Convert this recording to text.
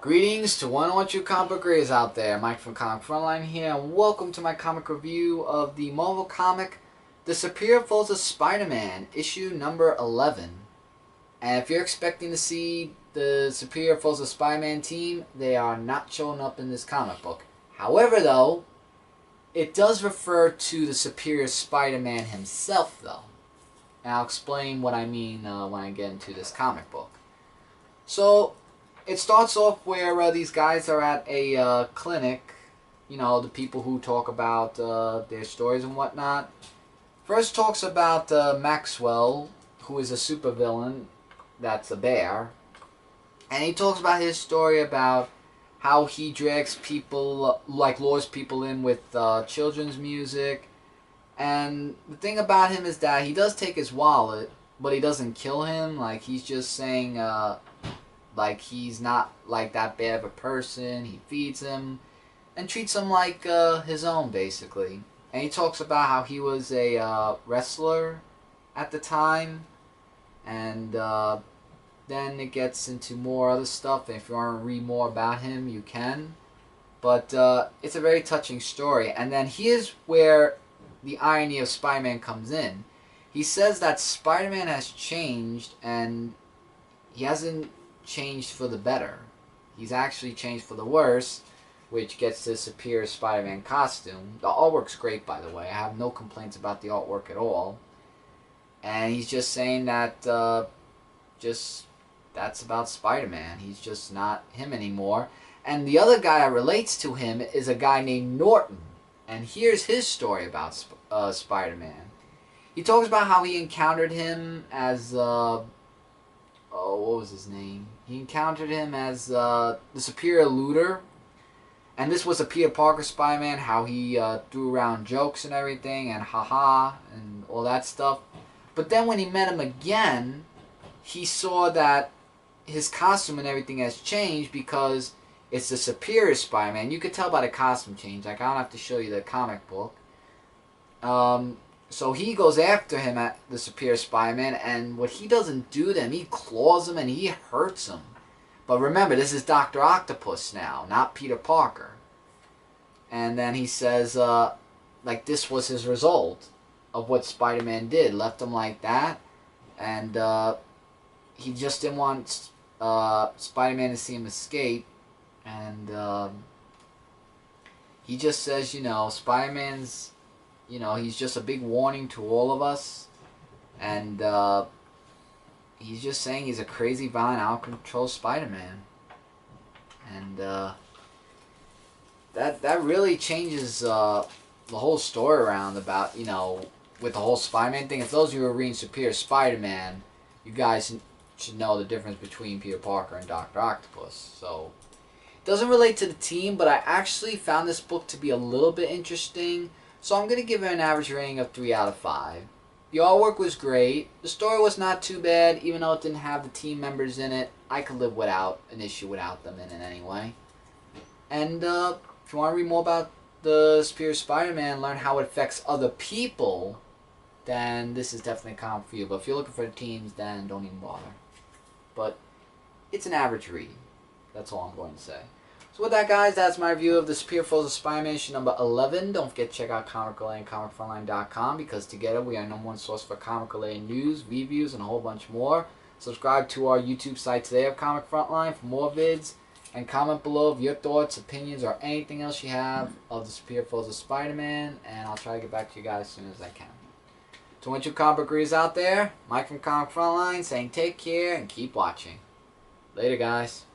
Greetings to one or two comic book readers out there. Mike from Comic Frontline here, and welcome to my comic review of the Marvel comic, The Superior Foes of Spider-Man, issue number 11. And if you're expecting to see the Superior Foes of Spider-Man team, they are not showing up in this comic book. However, though, it does refer to the Superior Spider-Man himself, though. And I'll explain what I mean when I get into this comic book. So, it starts off where these guys are at a clinic. You know, the people who talk about their stories and whatnot. First talks about Maxwell, who is a supervillain that's a bear. And he talks about his story about how he drags people, lures people in with children's music. And the thing about him is that he does take his wallet, but he doesn't kill him. Like, he's just saying... like, he's not, like, that bad of a person. He feeds him and treats him like his own, basically. And he talks about how he was a wrestler at the time. And then it gets into more other stuff. And if you want to read more about him, you can. But it's a very touching story. And then here's where the irony of Spider-Man comes in. He says that Spider-Man has changed, and he hasn't changed for the better. He's actually changed for the worse, which gets to Superior Spider-Man costume. The artwork's great, by the way. I have no complaints about the artwork at all. And he's just saying that that's about Spider-Man. He's just not him anymore. And the other guy that relates to him is a guy named Norton. And here's his story about Spider-Man. He talks about how he encountered him as what was his name? He encountered him as the Superior Looter. And this was a Peter Parker Spider-Man, how he threw around jokes and everything, and haha, and all that stuff. But then when he met him again, he saw that his costume and everything has changed because it's the Superior Spider-Man. You could tell by the costume change. Like, I don't have to show you the comic book. So he goes after him at the Superior Spider-Man, and what he doesn't do to him, he claws him and he hurts him. But remember, this is Dr. Octopus now, not Peter Parker. And then he says, like, this was his result of what Spider-Man did. Left him like that, and he just didn't want Spider-Man to see him escape. And he just says, you know, Spider-Man's... You know, he's just a big warning to all of us. And he's just saying he's a crazy, violent, out-of-control Spider-Man. And that really changes the whole story around about, you know, with the whole Spider-Man thing. If those of you who are reading Superior Spider-Man, you guys should know the difference between Peter Parker and Dr. Octopus. So, it doesn't relate to the team, but I actually found this book to be a little bit interesting. So I'm going to give it an average rating of 3 out of 5. The artwork was great. The story was not too bad, even though it didn't have the team members in it. I could live without an issue without them in it anyway. And if you want to read more about the Superior Spider-Man, learn how it affects other people, then this is definitely a comic for you. But if you're looking for the teams, then don't even bother. But it's an average read. That's all I'm going to say. So with that, guys, that's my review of the Superior Foes of Spider-Man issue number 11. Don't forget to check out comic-related and comicfrontline.com, because together we are number one source for comic-related news, reviews, and a whole bunch more. Subscribe to our YouTube site today of Comic Frontline for more vids, and comment below of your thoughts, opinions, or anything else you have of the Superior Foes of Spider-Man, and I'll try to get back to you guys as soon as I can. To all you comic book readers out there, Mike from Comic Frontline saying take care and keep watching. Later, guys.